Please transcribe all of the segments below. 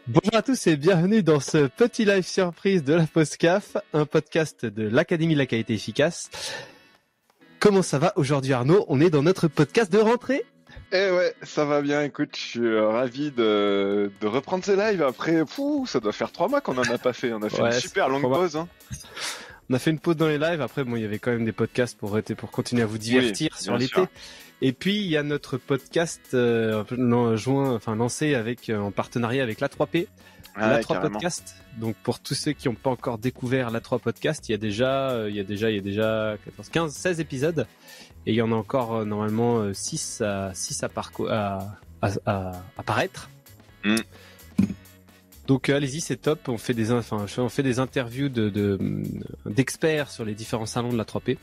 Bonjour à tous et bienvenue dans ce petit live surprise de la POSCAF, un podcast de l'Académie de la qualité efficace. Comment ça va aujourd'hui Arnaud? On est dans notre podcast de rentrée. Eh ouais, ça va bien, écoute, je suis ravi de reprendre ces lives après, ça doit faire 3 mois qu'on en a pas fait, on a fait une super longue pause. Hein. On a fait une pause dans les lives, après bon, il y avait quand même des podcasts pour continuer à vous divertir sur l'été. Sûr. Et puis il y a notre podcast lancé en partenariat avec l'A3P, l'A3 Podcast. Donc pour tous ceux qui n'ont pas encore découvert l'A3 Podcast, il y a déjà 14, 15, 16 épisodes et il y en a encore normalement 6 à apparaître. Donc allez-y, c'est top. On fait des interviews d'experts sur les différents salons de l'A3P.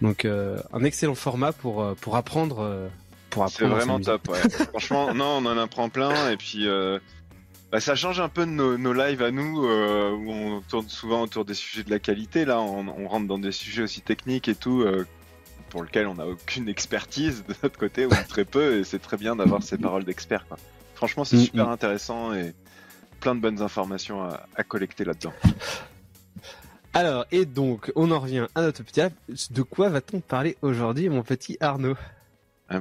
Donc un excellent format pour apprendre. C'est vraiment top. Ouais. Franchement, non, on en apprend plein et puis ça change un peu de nos lives à nous où on tourne souvent autour des sujets de la qualité. Là, on rentre dans des sujets aussi techniques et tout pour lesquels on n'a aucune expertise de notre côté ou très peu. Et c'est très bien d'avoir ces paroles d'experts. Quoi. Franchement, c'est super intéressant et plein de bonnes informations à collecter là-dedans. Alors, et donc, on en revient à notre petit app. De quoi va-t-on parler aujourd'hui, mon petit Arnaud?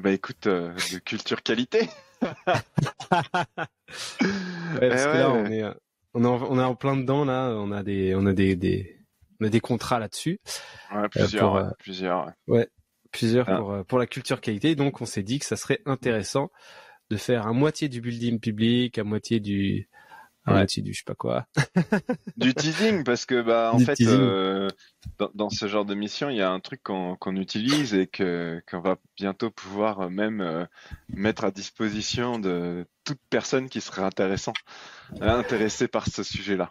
Écoute, de culture qualité. Parce que là, on est en plein dedans, là. On a des contrats là-dessus. Ouais, plusieurs. Ouais, plusieurs pour la culture qualité. Donc, on s'est dit que ça serait intéressant de faire à moitié du building public, à moitié du je sais pas quoi. Du teasing, parce que dans ce genre de mission, il y a un truc qu'on utilise et qu'on va bientôt pouvoir même mettre à disposition de toute personne qui serait intéressée par ce sujet-là.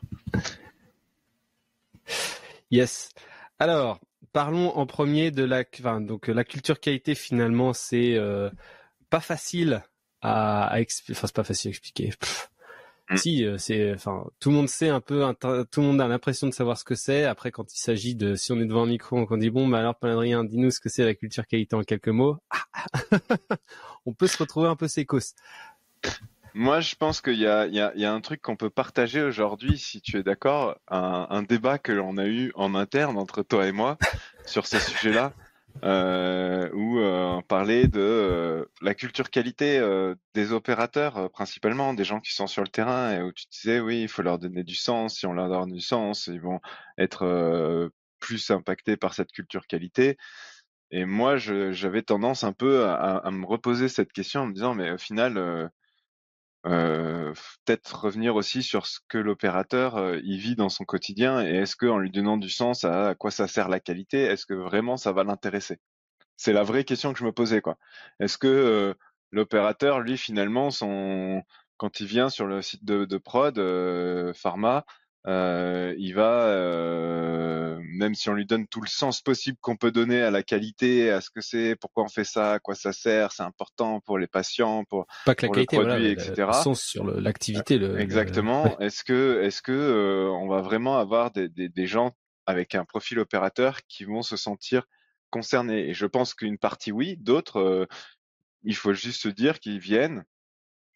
Yes. Alors, parlons en premier de la culture qualité. Finalement, c'est pas facile c'est pas facile à expliquer. Si, tout le monde sait un peu, tout le monde a l'impression de savoir ce que c'est. Après, quand il s'agit si on est devant un micro, on dit alors, Paul-Adrien, dis-nous ce que c'est la culture qualité en quelques mots. On peut se retrouver un peu sécos. Moi, je pense qu'il y a un truc qu'on peut partager aujourd'hui, si tu es d'accord, un débat que l'on a eu en interne entre toi et moi sur ce sujet-là. Où on parlait de la culture qualité des opérateurs principalement, des gens qui sont sur le terrain et où tu disais oui, il faut leur donner du sens, si on leur donne du sens, ils vont être plus impactés par cette culture qualité. Et moi, j'avais tendance un peu à me reposer cette question en me disant mais au final peut-être revenir aussi sur ce que l'opérateur il vit dans son quotidien et est-ce que en lui donnant du sens à quoi ça sert la qualité, est-ce que vraiment ça va l'intéresser? C'est la vraie question que je me posais, quoi. Est-ce que l'opérateur, lui, finalement, quand il vient sur le site de prod pharma, il va, même si on lui donne tout le sens possible qu'on peut donner à la qualité, à ce que c'est, pourquoi on fait ça, à quoi ça sert, c'est important pour les patients, pour pas que la qualité, le produit, etc. Le sens sur l'activité. Exactement. Est-ce que on va vraiment avoir des gens avec un profil opérateur qui vont se sentir concernés? Et je pense qu'une partie oui, d'autres, il faut juste se dire qu'ils viennent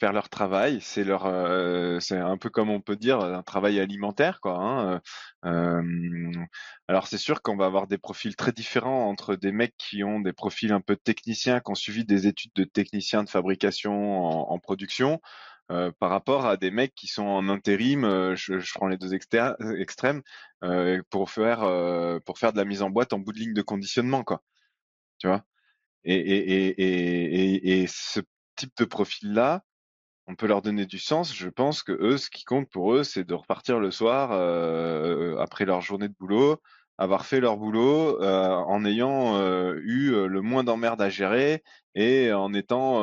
faire leur travail. C'est un peu comme on peut dire un travail alimentaire, quoi. Alors c'est sûr qu'on va avoir des profils très différents entre des mecs qui ont des profils un peu techniciens, qui ont suivi des études de techniciens de fabrication en production, par rapport à des mecs qui sont en intérim. Je prends les deux extrêmes pour faire de la mise en boîte en bout de ligne de conditionnement, quoi. Tu vois? Et ce type de profil-là, on peut leur donner du sens. Je pense que eux, ce qui compte pour eux, c'est de repartir le soir après leur journée de boulot, avoir fait leur boulot en ayant eu le moins d'emmerdes à gérer et en étant,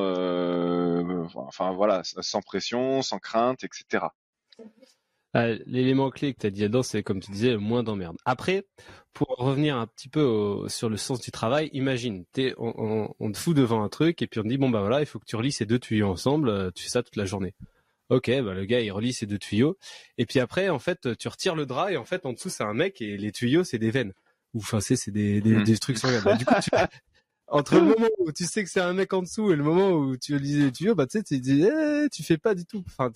sans pression, sans crainte, etc. L'élément clé que tu as dit là-dedans, c'est comme tu disais, moins d'emmerde. Après, pour revenir un petit peu sur le sens du travail, imagine, on te fout devant un truc et puis on te dit bon bah voilà, il faut que tu relis ces deux tuyaux ensemble, tu fais ça toute la journée. Ok, bah le gars il relie ces deux tuyaux et puis après en fait tu retires le drap et en fait en dessous c'est un mec et les tuyaux c'est des veines. Ou enfin c'est des trucs sur bah, du coup entre le moment où tu sais que c'est un mec en dessous et le moment où tu lis les tuyaux, bah tu sais tu fais pas du tout. Enfin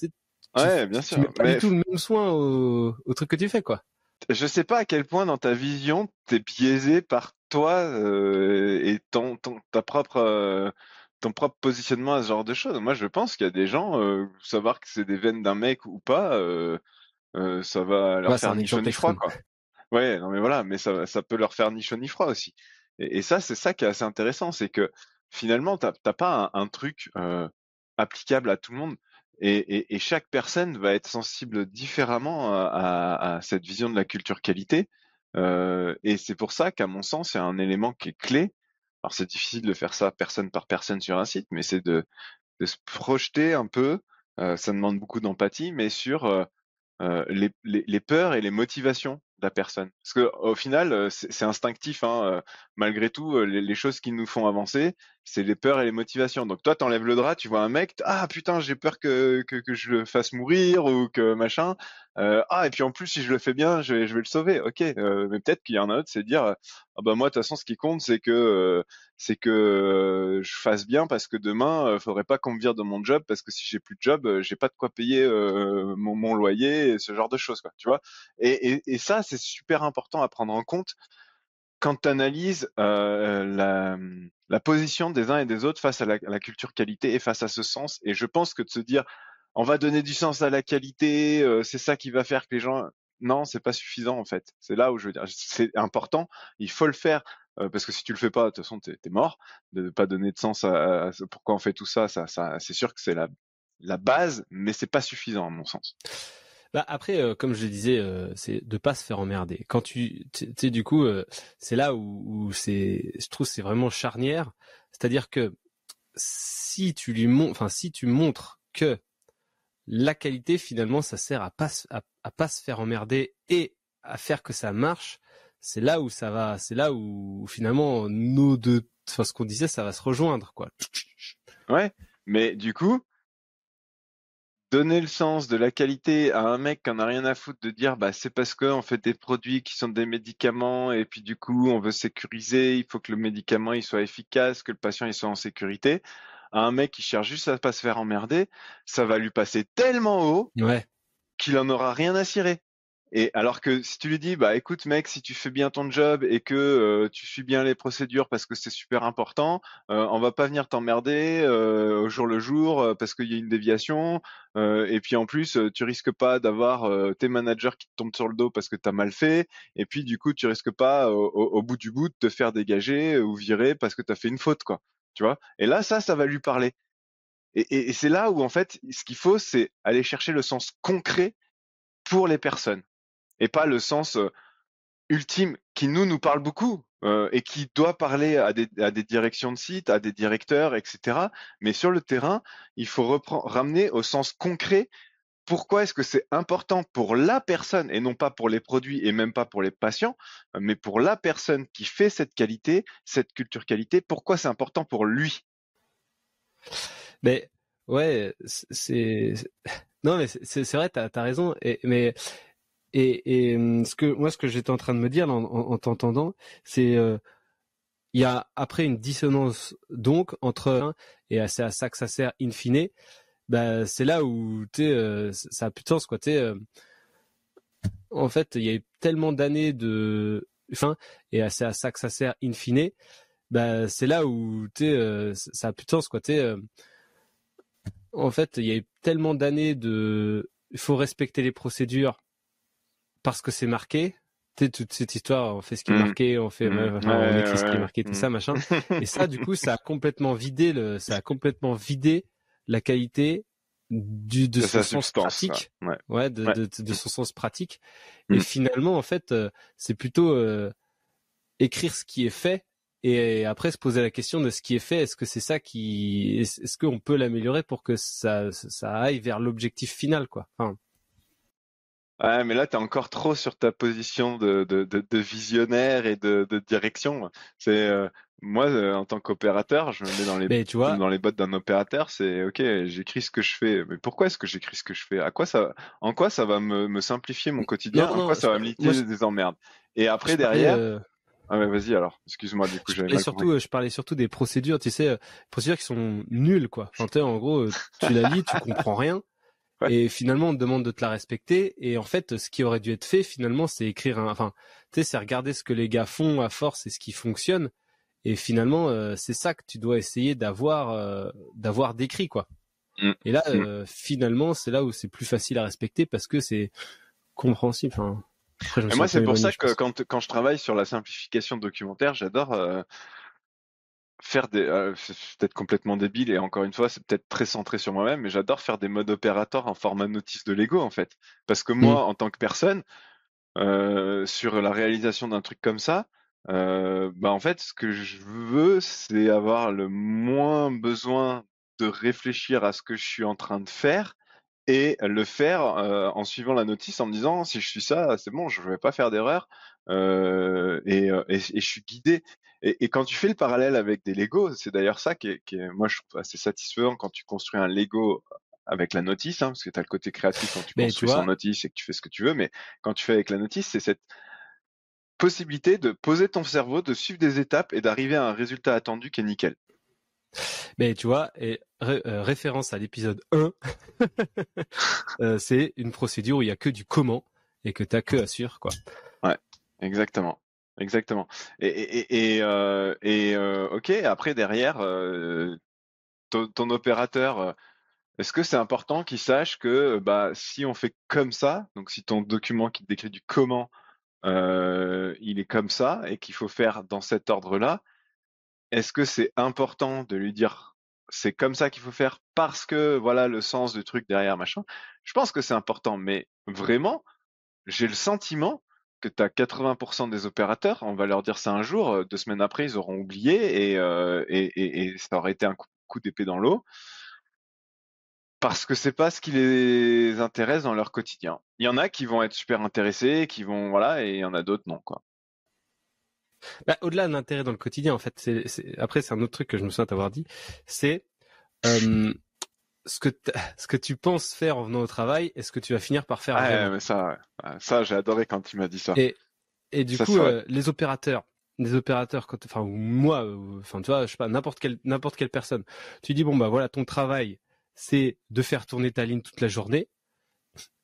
Ouais, bien tu mets sûr. pas du tout le même soin au truc que tu fais, quoi. Je sais pas à quel point dans ta vision t'es biaisé par toi et ton propre positionnement à ce genre de choses. Moi, je pense qu'il y a des gens, savoir que c'est des veines d'un mec ou pas, ça va leur Ouais, c'est faire un ni chaud exemple ni froid, extrême. quoi. Ouais, non mais voilà, mais ça peut leur faire ni chaud ni froid aussi. Et ça, c'est ça qui est assez intéressant, c'est que finalement, t'as pas un truc applicable à tout le monde. Et chaque personne va être sensible différemment à cette vision de la culture qualité. Et c'est pour ça qu'à mon sens, il y a un élément qui est clé. Alors c'est difficile de faire ça personne par personne sur un site, mais c'est de se projeter un peu. Ça demande beaucoup d'empathie, mais sur les peurs et les motivations de la personne. Parce que au final, c'est instinctif, hein, malgré tout, les choses qui nous font avancer, c'est les peurs et les motivations. Donc toi, t'enlèves le drap, tu vois un mec, ah putain, j'ai peur que je le fasse mourir ou que machin. Ah et puis en plus, si je le fais bien, je vais le sauver. Ok, mais peut-être qu'il y en a un autre, c'est de dire, ah bah moi, de toute façon, ce qui compte, c'est que je fasse bien parce que demain, faudrait pas qu'on me vire de mon job parce que si j'ai plus de job, j'ai pas de quoi payer mon loyer et ce genre de choses, quoi. Tu vois. Et ça, c'est super important à prendre en compte quand tu analyses la position des uns et des autres face à la culture qualité et face à ce sens. Et je pense que de se dire, on va donner du sens à la qualité, c'est ça qui va faire que les gens. Non, c'est pas suffisant en fait. C'est là où je veux dire, c'est important. Il faut le faire parce que si tu le fais pas, de toute façon, t'es mort. De ne pas donner de sens à pourquoi on fait tout ça, c'est sûr que c'est la base, mais c'est pas suffisant à mon sens. Bah après, comme je le disais, c'est de pas se faire emmerder. Quand tu sais, du coup, c'est là où je trouve que c'est vraiment charnière. C'est-à-dire que si tu montres que la qualité finalement, ça sert à pas se faire emmerder et à faire que ça marche. C'est là où finalement ce qu'on disait, ça va se rejoindre, quoi. Ouais, mais du coup, donner le sens de la qualité à un mec qui en a rien à foutre de dire bah c'est parce que on fait des produits qui sont des médicaments et puis du coup on veut sécuriser, il faut que le médicament il soit efficace, que le patient il soit en sécurité. À un mec qui cherche juste à pas se faire emmerder, ça va lui passer tellement haut Ouais. qu'il en aura rien à cirer. Et alors que si tu lui dis, bah écoute mec, si tu fais bien ton job et que tu suis bien les procédures parce que c'est super important, on va pas venir t'emmerder au jour le jour parce qu'il y a une déviation. Et puis en plus, tu risques pas d'avoir tes managers qui te tombent sur le dos parce que t'as mal fait. Et puis du coup, tu risques pas au bout du bout de te faire dégager ou virer parce que t'as fait une faute, quoi. Tu vois. Et là, ça va lui parler. Et c'est là où en fait, ce qu'il faut, c'est aller chercher le sens concret pour les personnes et pas le sens ultime qui nous parle beaucoup et qui doit parler à des directions de site, à des directeurs, etc. Mais sur le terrain, il faut ramener au sens concret pourquoi est-ce que c'est important pour la personne et non pas pour les produits et même pas pour les patients, mais pour la personne qui fait cette qualité, cette culture qualité, pourquoi c'est important pour lui. Mais ouais, non mais c'est vrai, t'as raison. Ce que j'étais en train de me dire là, en t'entendant, c'est il y a après une dissonance donc entre et c'est à ça que ça sert in fine. Bah c'est là où ça a plus de sens, quoi. En fait, il y a eu tellement d'années et c'est à ça que ça sert in fine. Bah c'est là où ça a plus de sens, quoi. En fait, il y a eu tellement d'années il faut respecter les procédures parce que c'est marqué. Toute cette histoire, on fait ce qui est marqué, on écrit ce qui est marqué, tout ça, machin. Et ça, du coup, ça a complètement vidé la qualité de son sa sens substance. pratique. Ouais. Ouais, de son sens pratique. Et finalement, en fait, c'est plutôt écrire ce qui est fait et après se poser la question de ce qui est fait. Est-ce que c'est ça est-ce qu'on peut l'améliorer pour que ça aille vers l'objectif final, quoi. Enfin, Ouais, mais là, t'es encore trop sur ta position de visionnaire et de direction. C'est moi, en tant qu'opérateur, je me mets mais tu vois, dans les bottes d'un opérateur. C'est ok, j'écris ce que je fais. Mais pourquoi est-ce que j'écris ce que je fais? En quoi ça va me simplifier mon quotidien? non, En quoi non, ça va me moi, limiter des emmerdes? Et après je parlais, derrière, ah ouais, vas-y alors. Excuse-moi, du coup, j'avais mal compris. je parlais surtout des procédures, tu sais, procédures qui sont nulles, quoi. Enfin, en gros, tu la lis, tu comprends rien. Ouais. Et finalement, on te demande de te la respecter. Et en fait, ce qui aurait dû être fait, finalement, c'est écrire enfin, tu sais, c'est regarder ce que les gars font à force et ce qui fonctionne. Et finalement, c'est ça que tu dois essayer d'avoir décrit, quoi. Mm. Et là, Mm. finalement, c'est là où c'est plus facile à respecter parce que c'est compréhensible. Enfin, après, je me Et suis moi, un peu c'est pour éloigné, ça je que pense. quand je travaille sur la simplification documentaire, j'adore faire des. C'est peut-être complètement débile et encore une fois, c'est peut-être très centré sur moi-même, mais j'adore faire des modes opérateurs en format notice de Lego en fait. Parce que Mm. moi, en tant que personne, sur la réalisation d'un truc comme ça, bah en fait, ce que je veux, c'est avoir le moins besoin de réfléchir à ce que je suis en train de faire et le faire en suivant la notice en me disant si je suis ça, c'est bon, je vais pas faire d'erreur et je suis guidé. Et quand tu fais le parallèle avec des Lego, c'est d'ailleurs ça qui est, moi je trouve assez satisfaisant quand tu construis un Lego avec la notice, hein, parce que tu as le côté créatif quand tu Mais tu construis sans vois, notice et que tu fais ce que tu veux, mais quand tu fais avec la notice, c'est cette possibilité de poser ton cerveau, de suivre des étapes et d'arriver à un résultat attendu qui est nickel. et référence à l'épisode 1, c'est une procédure où il y a que du comment et que t'as que à suivre, quoi. Ouais, exactement. Exactement. Ok, après derrière, ton opérateur, est-ce que c'est important qu'il sache que bah si on fait comme ça, donc si ton document qui te décrit du comment, il est comme ça et qu'il faut faire dans cet ordre-là, est-ce que c'est important de lui dire c'est comme ça qu'il faut faire parce que voilà le sens du truc derrière machin? Je pense que c'est important, mais vraiment, j'ai le sentiment que tu as 80% des opérateurs, on va leur dire ça un jour, 2 semaines après, ils auront oublié et ça aurait été un coup d'épée dans l'eau parce que c'est pas ce qui les intéresse dans leur quotidien. Il y en a qui vont être super intéressés, qui vont voilà, et il y en a d'autres non quoi. Bah, au-delà de l'intérêt dans le quotidien, en fait, après c'est un autre truc que je me souviens t'avoir dit, c'est euh, ce que tu penses faire en venant au travail et ce que tu vas finir par faire Ah ouais, vraiment. mais ça, ouais. Ça j'ai adoré quand tu m'as dit ça. Et et du Ça coup, c'est vrai. les opérateurs, enfin ou moi, enfin tu vois, je sais pas, n'importe quelle personne, tu dis bon bah voilà, ton travail, c'est de faire tourner ta ligne toute la journée.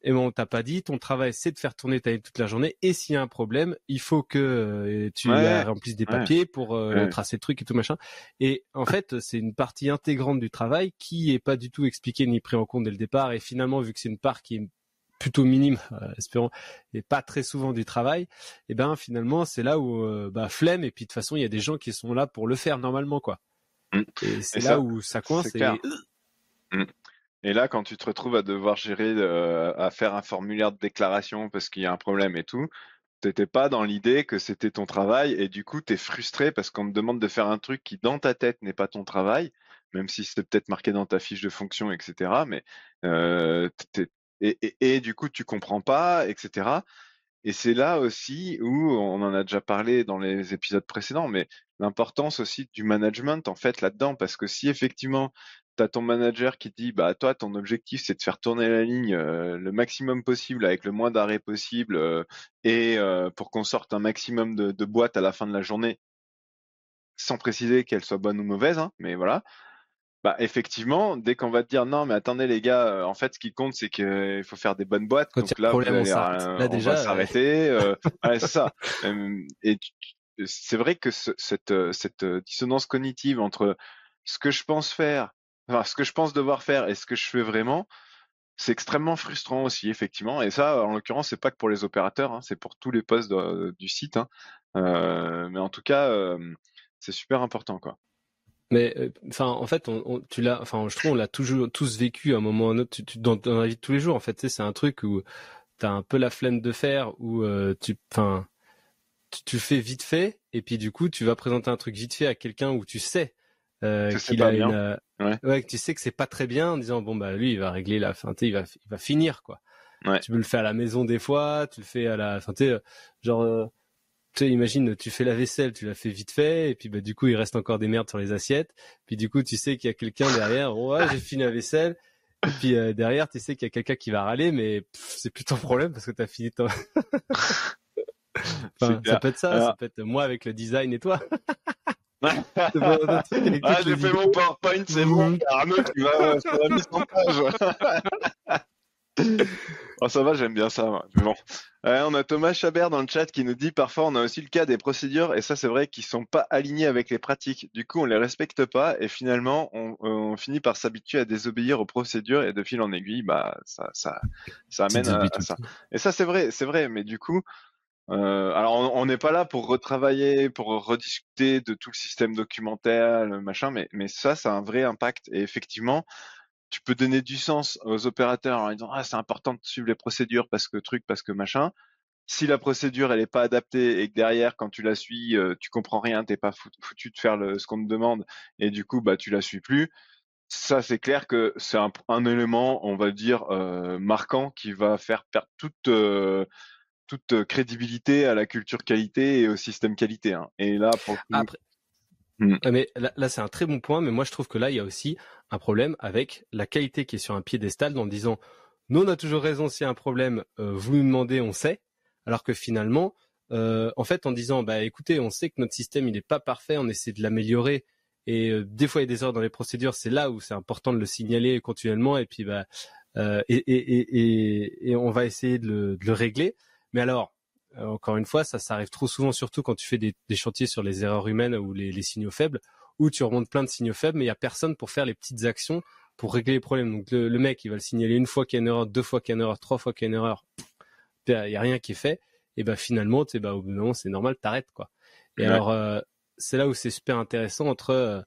Et bon, on t'a pas dit, ton travail, c'est de faire tourner ta ligne toute la journée. Et s'il y a un problème, il faut que tu Ouais, remplisses des ouais, papiers pour ouais. tracer le truc et tout machin. Et en fait, c'est une partie intégrante du travail qui est pas du tout expliquée ni pris en compte dès le départ. Et finalement, vu que c'est une part qui est plutôt minime, espérons, et pas très souvent du travail, et ben finalement, c'est là où bah flemme. Et puis de toute façon, il y a des gens qui sont là pour le faire normalement, quoi. Mm. Et Et c'est là ça, où ça c'est coince. Et clair. Mm. Et là, quand tu te retrouves à devoir gérer, à faire un formulaire de déclaration parce qu'il y a un problème et tout, t'étais pas dans l'idée que c'était ton travail et du coup, t'es frustré parce qu'on te demande de faire un truc qui, dans ta tête, n'est pas ton travail, même si c'est peut-être marqué dans ta fiche de fonction, etc. Mais et du coup, tu comprends pas, etc. Et c'est là aussi où on en a déjà parlé dans les épisodes précédents, mais l'importance aussi du management en fait là-dedans, parce que si effectivement tu as ton manager qui te dit bah toi ton objectif c'est de faire tourner la ligne le maximum possible avec le moins d'arrêts possible pour qu'on sorte un maximum de boîtes à la fin de la journée, sans préciser qu'elles soient bonnes ou mauvaises, hein, mais voilà. Bah effectivement, dès qu'on va te dire non mais attendez les gars, en fait ce qui compte c'est qu'il faut faire des bonnes boîtes, quand il y donc a un là vous problème, on allez, s'arrête. Là on va déjà, s'arrêter, ouais, c'est ça. Et c'est vrai que cette dissonance cognitive entre ce que je pense faire, enfin ce que je pense devoir faire et ce que je fais vraiment, c'est extrêmement frustrant aussi effectivement. Et ça, en l'occurrence, c'est pas que pour les opérateurs, hein, c'est pour tous les postes du site, hein. Mais en tout cas, c'est super important quoi. mais enfin en fait tu l'as enfin je trouve on l'a toujours tous vécu à un moment ou à un autre dans la vie de tous les jours en fait tu sais, c'est un truc où t'as un peu la flemme de faire où tu le fais vite fait et puis du coup tu vas présenter un truc vite fait à quelqu'un où tu sais Que c'est qu'il pas a bien. Ouais, ouais que tu sais que c'est pas très bien en disant bon bah lui il va régler la fin tu sais, il va finir quoi. ouais. Tu peux le faire à la maison des fois, tu le fais à la fin tu sais genre tu sais, imagine, tu fais la vaisselle, tu la fais vite fait, et puis bah du coup il reste encore des merdes sur les assiettes. Puis du coup tu sais qu'il y a quelqu'un derrière, oh, ouais j'ai fini la vaisselle. Et puis derrière tu sais qu'il y a quelqu'un qui va râler, mais c'est plus ton problème parce que t'as fini ton. C'est Enfin ça clair. peut être ça Alors, peut être moi avec le design et toi. Tu vois un autre truc avec ah, toutes j'ai les fait mon vidéos. PowerPoint, c'est bon. Il y a Arnaud qui va sur la mise en page. Oh, ça va, j'aime bien ça, moi. Mais bon. On a Thomas Chabert dans le chat qui nous dit parfois on a aussi le cas des procédures et ça c'est vrai qu'ils sont pas alignés avec les pratiques. Du coup on les respecte pas et finalement on finit par s'habituer à désobéir aux procédures et de fil en aiguille bah ça amène Petites habitudes à tout le ça. temps. Et ça c'est vrai. Mais du coup alors on n'est pas là pour retravailler, pour rediscuter de tout le système documentaire, le machin, mais ça a un vrai impact et effectivement tu peux donner du sens aux opérateurs en disant ah c'est important de suivre les procédures parce que truc parce que machin. Si la procédure elle est pas adaptée et que derrière quand tu la suis tu comprends rien, t'es pas foutu de faire ce qu'on te demande et du coup bah tu la suis plus. Ça c'est clair que c'est un élément on va dire marquant qui va faire perdre toute crédibilité à la culture qualité et au système qualité. Hein. Et là pour le coup, Après, hmm. mais là c'est un très bon point, mais moi je trouve que là il y a aussi un problème avec la qualité qui est sur un piédestal en disant nous on a toujours raison s'il y a un problème, vous nous demandez, on sait, alors que finalement, en fait en disant bah écoutez, on sait que notre système il est pas parfait, on essaie de l'améliorer et des fois il y a des erreurs dans les procédures, c'est là où c'est important de le signaler continuellement et puis bah et on va essayer de le régler. Mais alors encore une fois, ça arrive trop souvent, surtout quand tu fais des chantiers sur les erreurs humaines ou les signaux faibles, où tu remontes plein de signaux faibles, mais il y a personne pour faire les petites actions pour régler les problèmes. Donc le mec, il va le signaler une fois qu'il y a une erreur, deux fois qu'il y a une erreur, trois fois qu'il y a une erreur, il y a rien qui est fait. Et ben finalement, au bout d'un moment, c'est normal, t'arrêtes quoi. Et Ouais. alors c'est là où c'est super intéressant entre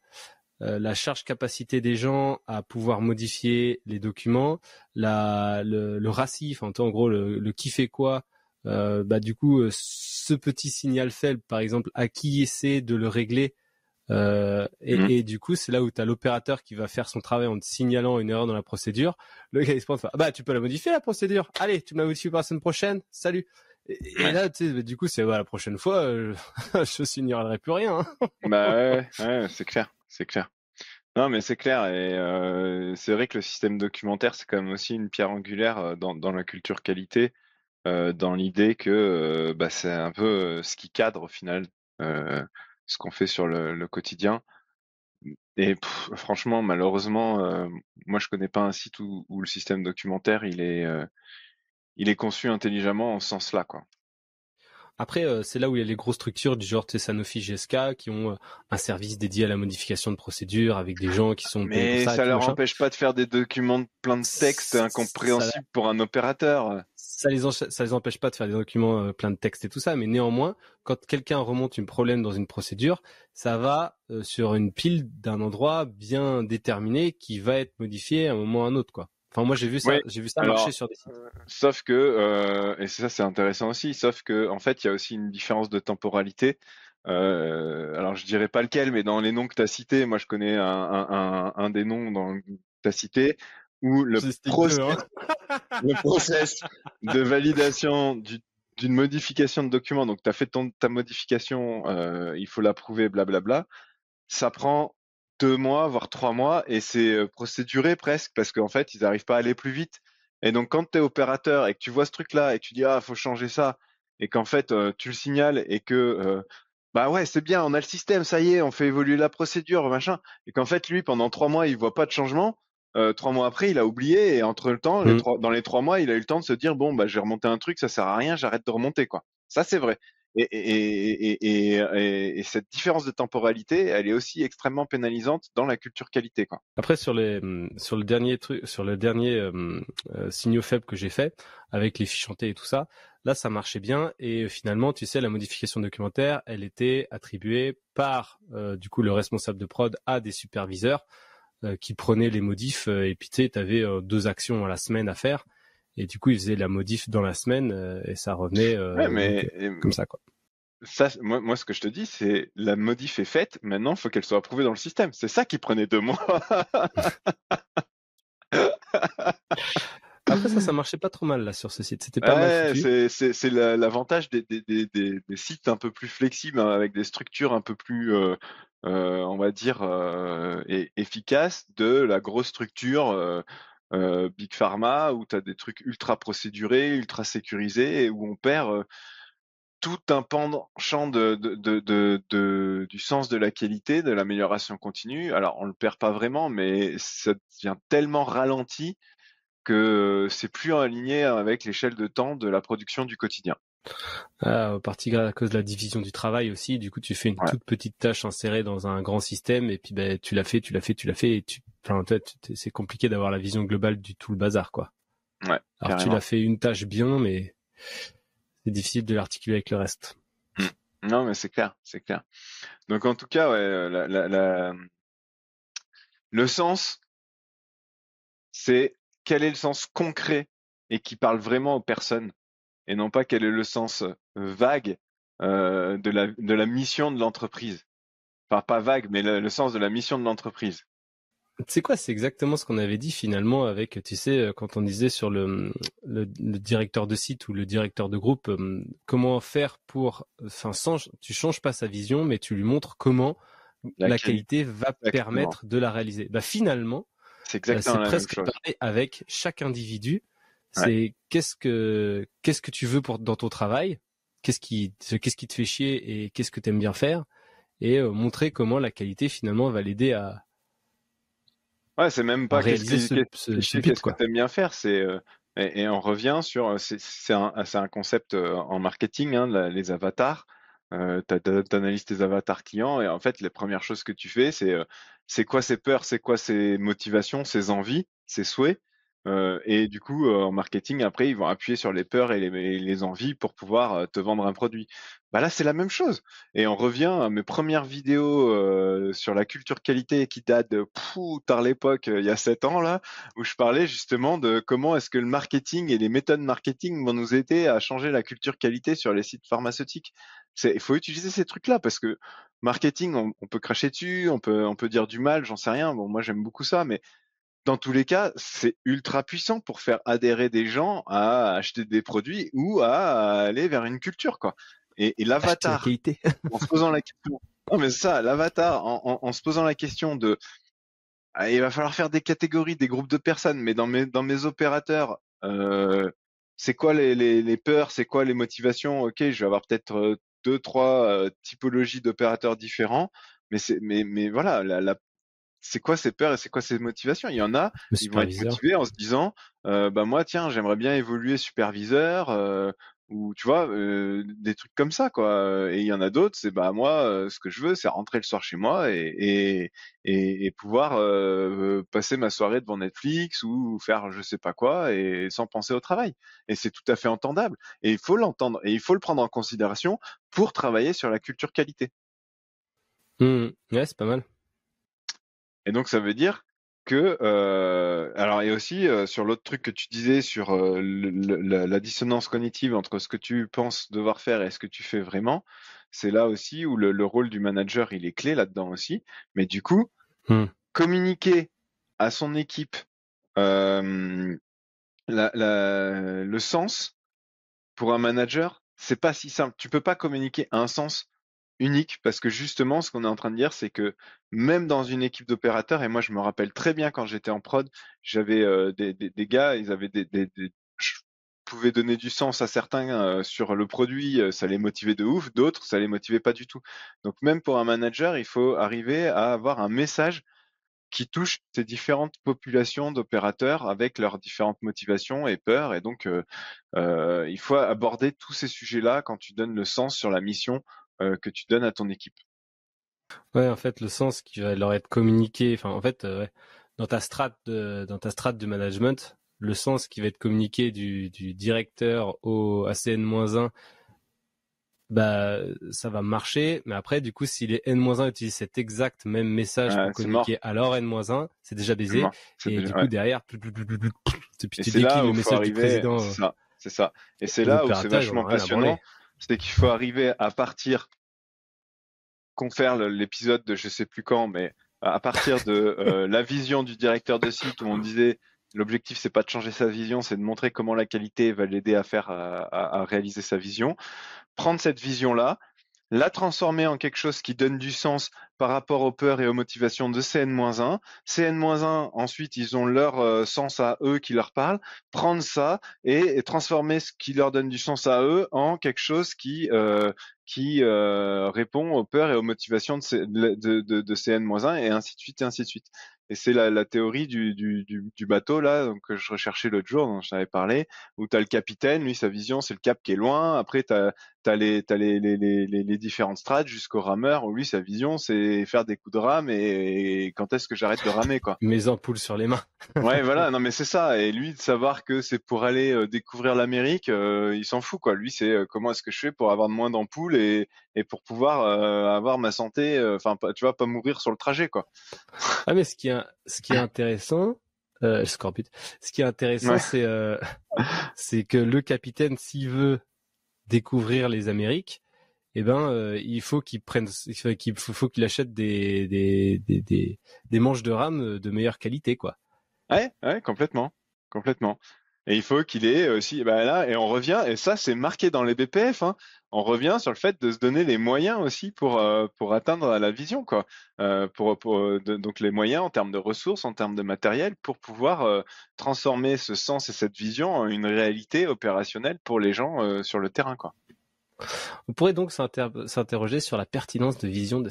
la charge capacité des gens à pouvoir modifier les documents, le RACI, enfin en gros le qui fait quoi, bah du coup ce petit signal faible par exemple à qui essaie de le régler Hmm. et du coup c'est là où tu as l'opérateur qui va faire son travail en te signalant une erreur dans la procédure, le gars il se prend ah bah tu peux la modifier la procédure, allez tu me la modifies pour la semaine prochaine, salut. Et Ouais. là tu sais bah, du coup c'est la prochaine fois je signalerai plus rien hein. Bah ouais, c'est clair, c'est clair. Non, mais c'est clair, et c'est vrai que le système documentaire, c'est quand même aussi une pierre angulaire dans la culture qualité, dans l'idée que bah, c'est un peu ce qui cadre au final ce qu'on fait sur le quotidien. Et franchement, malheureusement, moi je connais pas un site où le système documentaire il est conçu intelligemment en ce sens-là, quoi. Après, c'est là où il y a les grosses structures du genre Sanofi GSK qui ont un service dédié à la modification de procédures avec des gens qui sont payés pour Mais ça et ça tout leur machin. empêche pas de faire des documents plein de textes Ça, incompréhensibles pour un opérateur. ça les empêche pas de faire des documents plein de textes et tout ça, mais néanmoins, quand quelqu'un remonte un problème dans une procédure, ça va sur une pile d'un endroit bien déterminé qui va être modifié à un moment ou à un autre, quoi. Enfin, moi Oui, j'ai vu ça marcher alors, sur des sites. sauf que, et ça c'est intéressant aussi, sauf que en fait il y a aussi une différence de temporalité. Alors je dirais pas lequel, mais dans les noms que tu as cités, moi je connais un des noms que tu as cité, où Je stick deux, hein. le process de validation d'une modification de document, donc tu as fait ta modification, il faut l'approuver, blablabla, ça prend 2 mois, voire 3 mois, et c'est procéduré presque, parce qu'en fait, ils n'arrivent pas à aller plus vite. Et donc, quand tu es opérateur et que tu vois ce truc-là et que tu dis, ah, faut changer ça, et qu'en fait, tu le signales et que, bah ouais, c'est bien, on a le système, ça y est, on fait évoluer la procédure, machin, et qu'en fait, lui, pendant 3 mois, il voit pas de changement, 3 mois après, il a oublié, et entre le temps, Mm. dans les 3 mois, il a eu le temps de se dire, bon, bah, j'ai remonté un truc, ça sert à rien, j'arrête de remonter, quoi. Ça, c'est vrai. Et cette différence de temporalité, elle est aussi extrêmement pénalisante dans la culture qualité, quoi. Après sur le dernier truc, sur le dernier signaux faibles que j'ai fait avec les fiches chantées et tout ça, là ça marchait bien et finalement tu sais la modification documentaire, elle était attribuée par du coup le responsable de prod à des superviseurs qui prenaient les modifs et puis tu sais t'avais deux actions à la semaine à faire et du coup ils faisaient la modif dans la semaine et ça revenait Ouais, donc mais comme ça quoi. ça, moi, ce que je te dis, c'est la modif est faite. Maintenant, il faut qu'elle soit approuvée dans le système. C'est ça qui prenait 2 mois. Après ça marchait pas trop mal là sur ce site, c'était pas mal Ouais, foutu. c'est l'avantage des sites un peu plus flexibles, hein, avec des structures un peu plus, on va dire, efficaces, de la grosse structure Big Pharma, où tu as des trucs ultra procédurés, ultra sécurisés, et où on perd tout un penchant du sens de la qualité, de l'amélioration continue. Alors, on le perd pas vraiment, mais ça devient tellement ralenti que c'est plus aligné avec l'échelle de temps de la production du quotidien. En partie à cause de la division du travail aussi. Du coup, tu fais une Ouais. toute petite tâche insérée dans un grand système et puis ben tu l'as fait et enfin, c'est compliqué d'avoir la vision globale du tout le bazar, quoi. Ouais, Alors tu carrément. l'as fait une tâche bien, mais c'est difficile de l'articuler avec le reste. Non, mais c'est clair, c'est clair. Donc en tout cas, ouais, le sens, c'est quel est le sens concret et qui parle vraiment aux personnes, et non pas quel est le sens vague de la mission de l'entreprise. Enfin, pas vague, mais le sens de la mission de l'entreprise. Tu sais quoi, c'est exactement ce qu'on avait dit finalement avec, tu sais, quand on disait sur le directeur de site ou le directeur de groupe, comment faire pour, enfin, tu changes pas sa vision, mais tu lui montres comment La la qualité, qualité va exactement. permettre de la réaliser. Bah finalement, C'est exactement c'est la même presque chose. pareil avec chaque individu. Ouais. C'est qu'est-ce que tu veux dans ton travail, qu'est-ce qui te fait chier et qu'est-ce que tu aimes bien faire, et montrer comment la qualité finalement va l'aider Ouais, c'est même à pas réaliser ce bit, qu'est-ce que quoi. t'aimes bien faire, et on revient sur c'est un concept en marketing, hein, les avatars. T'analyses tes avatars clients et en fait les premières choses que tu fais c'est quoi ses peurs, c'est quoi ses motivations, ses envies, ses souhaits. Et du coup en marketing après ils vont appuyer sur les peurs et les envies pour pouvoir te vendre un produit. Bah là c'est la même chose. Et on revient à mes premières vidéos sur la culture qualité qui datent de tard l'époque, il y a 7 ans là, où je parlais justement de comment est-ce que le marketing et les méthodes marketing vont nous aider à changer la culture qualité sur les sites pharmaceutiques. Il faut utiliser ces trucs-là parce que marketing, on peut cracher dessus, on peut dire du mal, j'en sais rien. Bon, moi j'aime beaucoup ça, mais dans tous les cas, c'est ultra puissant pour faire adhérer des gens à acheter des produits ou à aller vers une culture, quoi. Et Acheter la l'avatar, qualité. en se posant la question. Non, mais c'est ça, l'avatar, en se posant la question de, ah, il va falloir faire des catégories, des groupes de personnes, mais dans mes opérateurs, c'est quoi les peurs, c'est quoi les motivations? Ok, je vais avoir peut-être deux, trois typologies d'opérateurs différents, mais voilà, c'est quoi ses peurs et c'est quoi ses motivations? Il y en a, Le ils vont être superviseur. motivés en se disant, bah moi tiens, j'aimerais bien évoluer superviseur, ou tu vois, des trucs comme ça quoi. Et il y en a d'autres, c'est bah moi, ce que je veux, c'est rentrer le soir chez moi et pouvoir passer ma soirée devant Netflix ou faire je sais pas quoi et sans penser au travail. Et c'est tout à fait entendable. Et il faut l'entendre et il faut le prendre en considération pour travailler sur la culture qualité. Ouais, c'est pas mal. Et donc ça veut dire que alors et aussi sur l'autre truc que tu disais sur la dissonance cognitive entre ce que tu penses devoir faire et ce que tu fais vraiment, c'est là aussi où le rôle du manager il est clé là-dedans aussi. Mais du coup, Hmm. communiquer à son équipe euh, le sens pour un manager, c'est pas si simple. Tu peux pas communiquer un sens unique parce que justement, ce qu'on est en train de dire, c'est que même dans une équipe d'opérateurs, et moi je me rappelle très bien quand j'étais en prod, j'avais des gars, ils avaient je pouvais donner du sens à certains sur le produit, ça les motivait de ouf, d'autres, ça les motivait pas du tout. Donc même pour un manager, il faut arriver à avoir un message qui touche ces différentes populations d'opérateurs avec leurs différentes motivations et peurs. Et donc, il faut aborder tous ces sujets-là quand tu donnes le sens sur la mission que tu donnes à ton équipe. Ouais, en fait, le sens qui va leur être communiqué, enfin, en fait, ouais, dans ta strate du management, le sens qui va être communiqué du directeur à CN-1, bah, ça va marcher. Mais après, du coup, si les N-1 utilisent cet exact même message pour C'est mort, communiquer à leur N-1, c'est déjà c'est baisé. mort, c'est Et déjà, du coup, ouais. derrière, et puis Et tu c'est là déclines où le il faut message du arriver, président c'est ça, c'est ça. Et c'est aux là où c'est opérateurs, ils en vachement ont rien à passionnant, branler. c'est qu'il faut arriver à partir qu'on faire l'épisode de je sais plus quand, mais à partir de la vision du directeur de site où on disait l'objectif c'est pas de changer sa vision, c'est de montrer comment la qualité va l'aider à faire à réaliser sa vision. Prendre cette vision-là, la transformer en quelque chose qui donne du sens par rapport aux peurs et aux motivations de CN-1. CN-1, ensuite, ils ont leur sens à eux qui leur parle. Prendre ça et transformer ce qui leur donne du sens à eux en quelque chose qui répond aux peurs et aux motivations de CN-1 et ainsi de suite et ainsi de suite. et c'est la théorie du bateau là, donc que je recherchais l'autre jour, dont je t'avais parlé, où t'as le capitaine, lui sa vision c'est le cap qui est loin. Après t'as les différentes strates jusqu'au rameur, où lui sa vision c'est faire des coups de rame et quand est-ce que j'arrête de ramer quoi. Mes ampoules sur les mains. Ouais, voilà, non mais c'est ça. Et lui de savoir que c'est pour aller découvrir l'Amérique, il s'en fout quoi. Lui c'est comment est-ce que je fais pour avoir moins d'ampoules et pour pouvoir avoir ma santé, enfin tu vois, pas mourir sur le trajet quoi. Ah mais ce qui est intéressant, Scorbut. Ce qui est intéressant, Ouais. c'est que le capitaine, s'il veut découvrir les Amériques, eh ben, il faut faut qu'il achète des manches de rame de meilleure qualité, quoi. Ouais, ouais, complètement, complètement. Et il faut qu'il ait aussi, bah là, et on revient, et ça c'est marqué dans les BPF, hein, on revient sur le fait de se donner les moyens aussi pour atteindre la vision, quoi. Donc les moyens en termes de ressources, en termes de matériel, pour pouvoir transformer ce sens et cette vision en une réalité opérationnelle pour les gens sur le terrain, quoi. On pourrait donc s'interroger sur la pertinence de vision de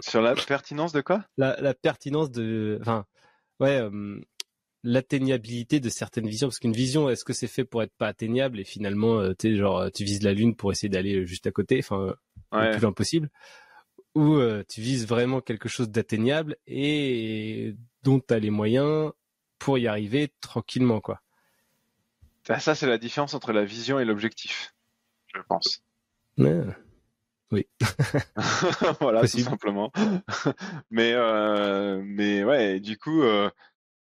Sur la pertinence de quoi? la pertinence de, enfin, ouais, l'atteignabilité de certaines visions, parce qu'une vision, est-ce que c'est fait pour être pas atteignable et finalement tu sais, genre tu vises la lune pour essayer d'aller juste à côté, enfin le plus Ouais. loin possible, ou tu vises vraiment quelque chose d'atteignable et dont tu as les moyens pour y arriver tranquillement, quoi. Ça c'est la différence entre la vision et l'objectif, je pense. Ouais, oui, Voilà, tout possible. simplement. Mais ouais, du coup,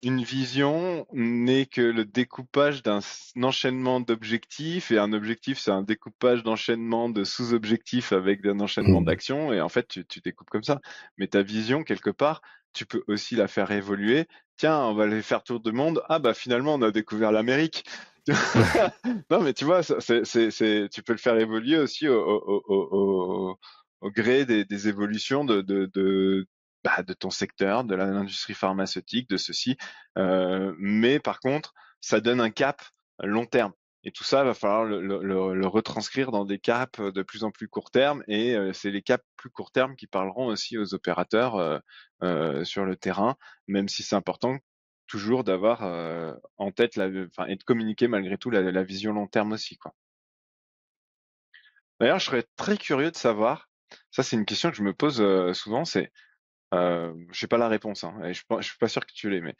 une vision n'est que le découpage d'un enchaînement d'objectifs, et un objectif, c'est un découpage d'enchaînement de sous-objectifs avec un enchaînement Mm. d'actions, et en fait, tu découpes comme ça. Mais ta vision, quelque part, tu peux aussi la faire évoluer. Tiens, on va aller faire tour du monde. Ah bah finalement, on a découvert l'Amérique. Non, mais tu vois, tu peux le faire évoluer aussi au gré des évolutions de ton secteur, de l'industrie pharmaceutique, de ceci. Mais par contre, ça donne un cap long terme. Et tout ça, va falloir le retranscrire dans des caps de plus en plus court terme. Et c'est les caps plus court terme qui parleront aussi aux opérateurs sur le terrain, même si c'est important toujours d'avoir en tête enfin, et de communiquer malgré tout la vision long terme aussi, quoi. D'ailleurs, je serais très curieux de savoir, ça c'est une question que je me pose souvent, c'est, je sais pas la réponse, hein, et je suis pas sûr que tu l'aies, mais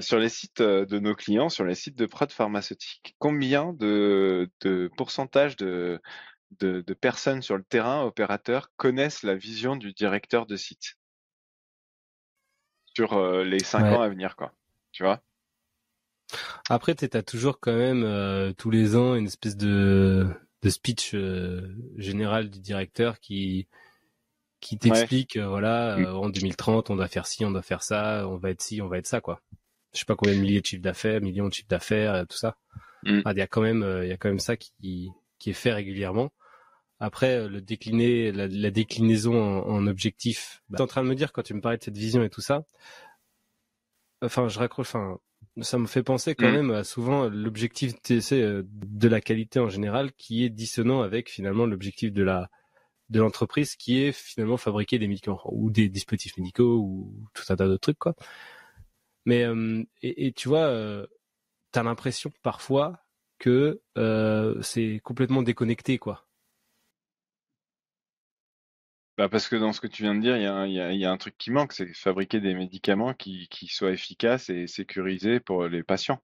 sur les sites de nos clients, sur les sites de prod pharmaceutique, combien de pourcentage de personnes sur le terrain, opérateurs, connaissent la vision du directeur de site sur les 5 ans Ouais. à venir, quoi. Tu vois? Après, t'as toujours quand même tous les ans une espèce de speech général du directeur qui Ouais. t'explique, voilà, en 2030, on doit faire ci, on doit faire ça, on va être ci, on va être ça, quoi. Je sais pas combien de milliers de chiffres d'affaires, millions de chiffres d'affaires, tout ça. Mm. Ah, il y a quand même ça qui est fait régulièrement. Après, le décliner, la déclinaison en objectif. Bah, t'es en train de me dire quand tu me parlais de cette vision et tout ça. Enfin, je raccroche. Enfin, ça me fait penser quand Mm. même à souvent l'objectif TC de la qualité en général qui est dissonant avec finalement l'objectif de l'entreprise qui est finalement fabriquer des médicaments ou des dispositifs médicaux ou tout un tas de trucs, quoi. Mais et tu vois, t'as l'impression parfois que c'est complètement déconnecté, quoi. Bah parce que dans ce que tu viens de dire, il y a un truc qui manque, c'est fabriquer des médicaments qui soient efficaces et sécurisés pour les patients.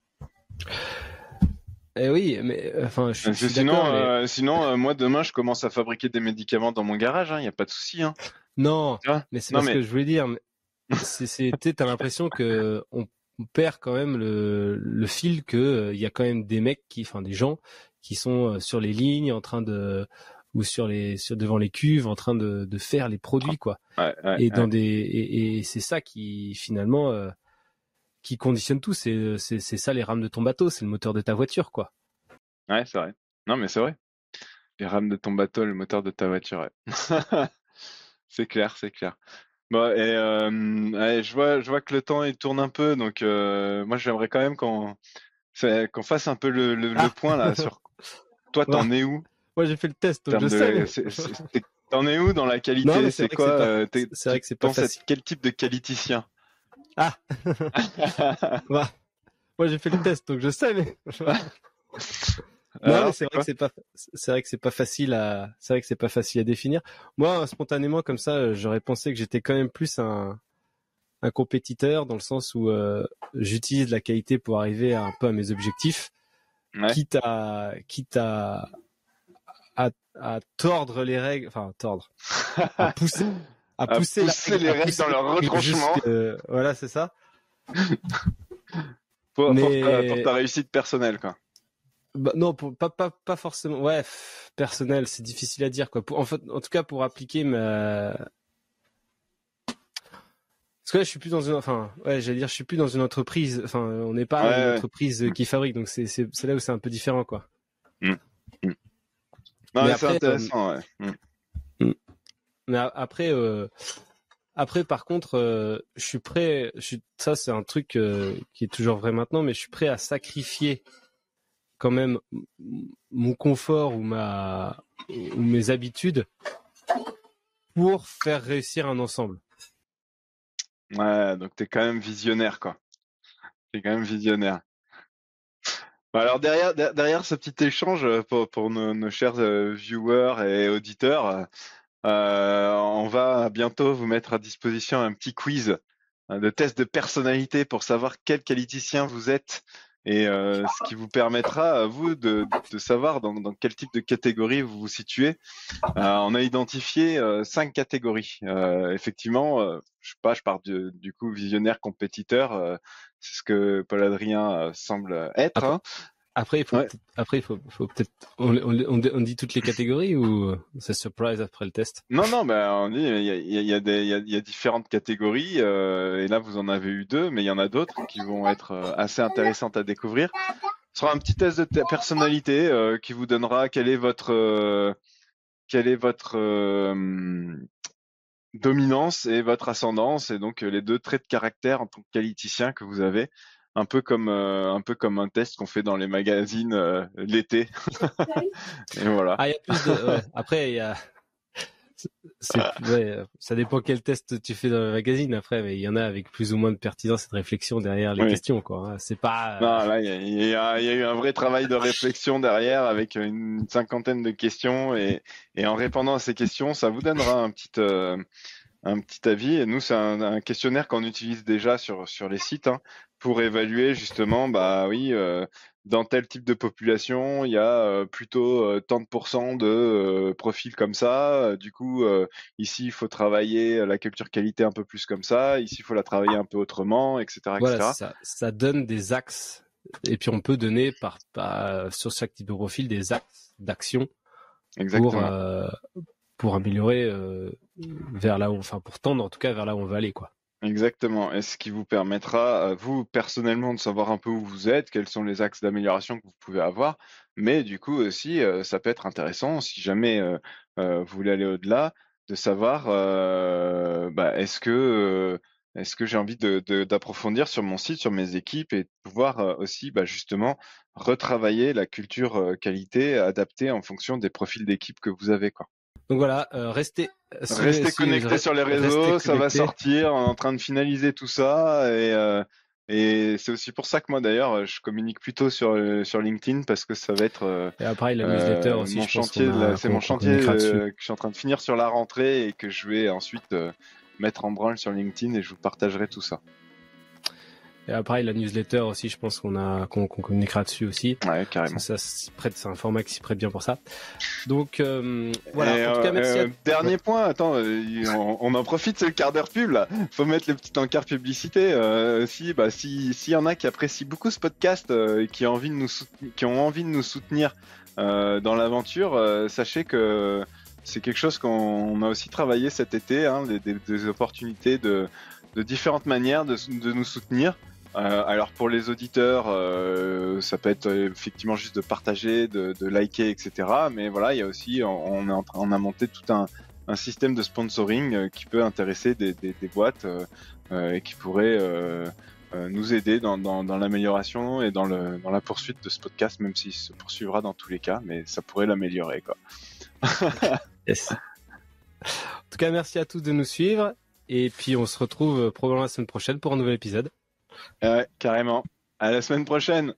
Eh oui, mais enfin, je Parce que suis d'accord, mais sinon moi demain je commence à fabriquer des médicaments dans mon garage, hein, il y a pas de souci, hein. non, Tu vois? mais c'est Non parce mais que je voulais dire, t'as l'impression que on perd quand même le fil que il y a quand même des mecs enfin des gens qui sont sur les lignes en train de ou devant les cuves en train de faire les produits, quoi. ouais, ouais, Et ouais, et c'est ça qui finalement qui conditionne tout. C'est ça les rames de ton bateau, c'est le moteur de ta voiture, quoi. ouais, c'est vrai. Non mais c'est vrai. Les rames de ton bateau, le moteur de ta voiture, ouais. C'est clair, c'est clair. Bon, et allez, je vois que le temps il tourne un peu, donc moi j'aimerais quand même qu'on fasse un peu le Ah, point là sur toi, bah, t'en es où en moi j'ai fait le test, donc je termes sais. de, t'en es où dans la Non, mais qualité? c'est C'est vrai que c'est quoi? pas, c'est vrai Tu que c'est pas penses être facile. quel type de qualiticien? Ah, bah, moi j'ai fait le test, donc je sais, mais non, Alors, mais c'est vrai que c'est pas facile à définir. Moi, spontanément comme ça, j'aurais pensé que j'étais quand même plus un compétiteur dans le sens où j'utilise la qualité pour arriver un peu à mes objectifs, ouais. quitte à tordre les règles, enfin tordre, à pousser, À pousser les règles dans leur retranchement voilà, c'est ça. pour Mais ta réussite personnelle, quoi. bah, non, pas forcément. Ouais, personnel, c'est difficile à dire quoi. En fait, en tout cas, pour appliquer ma. Parce que là, je suis plus dans une. Enfin, ouais, j'allais dire, je suis plus dans une entreprise. Enfin, on n'est pas une Ouais. entreprise qui fabrique, donc c'est là où c'est un peu différent quoi. Mm. Mm. Non, Mais mais c'est après, intéressant, ouais. mais après, par contre, je suis prêt. Ça, c'est un truc qui est toujours vrai maintenant, mais je suis prêt à sacrifier quand même mon confort ou mes habitudes pour faire réussir un ensemble. Ouais, donc t'es quand même visionnaire, quoi. T'es quand même visionnaire. Bah, alors derrière ce petit échange pour nos chers viewers et auditeurs, on va bientôt vous mettre à disposition un petit quiz de test de personnalité pour savoir quel qualiticien vous êtes et ce qui vous permettra à vous de savoir dans quel type de catégorie vous vous situez. On a identifié 5 catégories. Effectivement, je sais pas, je pars du coup visionnaire compétiteur. C'est ce que Paul-Adrien semble être. Après, Hein. Ouais. après, faut peut-être, on dit toutes les catégories ou c'est surprise après le test? Non, ben on dit il y a différentes catégories et là vous en avez eu 2, mais il y en a d'autres qui vont être assez intéressantes à découvrir. Ce sera un petit test de personnalité qui vous donnera quelle est votre dominance et votre ascendance et donc les 2 traits de caractère en tant que qualiticien que vous avez, un peu comme un test qu'on fait dans les magazines l'été. Et voilà. Ah, il y a plus de, ouais. Après, il y a, ouais, ça dépend quel test tu fais dans le magazine après, mais il y en a avec plus ou moins de pertinence et de réflexion derrière les Oui. questions, quoi. Hein. C'est pas, Non, là, il y a eu un vrai travail de réflexion derrière avec une 50aine de questions et en répondant à ces questions, ça vous donnera un petit avis. Et nous, c'est un questionnaire qu'on utilise déjà sur les sites hein, pour évaluer justement, bah oui, dans tel type de population, il y a plutôt tant de pourcents de profils comme ça. Du coup, ici, il faut travailler la culture qualité un peu plus comme ça. Ici, il faut la travailler un peu autrement, etc., voilà, etc. c'est ça. Ça donne des axes. Et puis on peut donner sur chaque type de profil des axes d'action pour, Exactement. pour améliorer vers là où, enfin pour tendre en tout cas vers là où on va aller quoi. Exactement. Et ce qui vous permettra, vous, personnellement, de savoir un peu où vous êtes, quels sont les axes d'amélioration que vous pouvez avoir. Mais du coup aussi, ça peut être intéressant, si jamais vous voulez aller au-delà, de savoir bah, est-ce que j'ai envie d'approfondir sur mon site, sur mes équipes, et de pouvoir aussi bah, justement retravailler la culture qualité adaptée en fonction des profils d'équipe que vous avez, quoi. Donc voilà, Restez connectés sur les restez réseaux, ça va connectés. sortir. On est en train de finaliser tout ça et c'est aussi pour ça que moi d'ailleurs je communique plutôt sur LinkedIn parce que ça va être Et après la newsletter aussi, mon je pense chantier c'est mon qu'on chantier communiquera dessus. que je suis en train de finir sur la rentrée et que je vais ensuite mettre en branle sur LinkedIn et je vous partagerai tout ça. Et après la newsletter aussi, je pense qu'on communiquera dessus aussi. Ouais, carrément. C'est un format qui s'y prête bien pour ça. Donc voilà. Et, En tout cas, merci. dernier point, attends, on en profite, c'est le quart d'heure pub là. Faut mettre le petit encart publicité. S'il y en a qui apprécient beaucoup ce podcast et qui ont envie de nous soutenir dans l'aventure, sachez que c'est quelque chose qu'on a aussi travaillé cet été, hein, des opportunités de différentes manières de nous soutenir. Alors pour les auditeurs, ça peut être effectivement juste de partager, de liker, etc. Mais voilà, il y a aussi, on a monté tout un système de sponsoring qui peut intéresser des boîtes et qui pourrait nous aider dans l'amélioration et dans la poursuite de ce podcast, même s'il se poursuivra dans tous les cas, mais ça pourrait l'améliorer, quoi. Yes. En tout cas, merci à tous de nous suivre Et puis on se retrouve probablement la semaine prochaine pour un nouvel épisode. Ouais, carrément. À la semaine prochaine.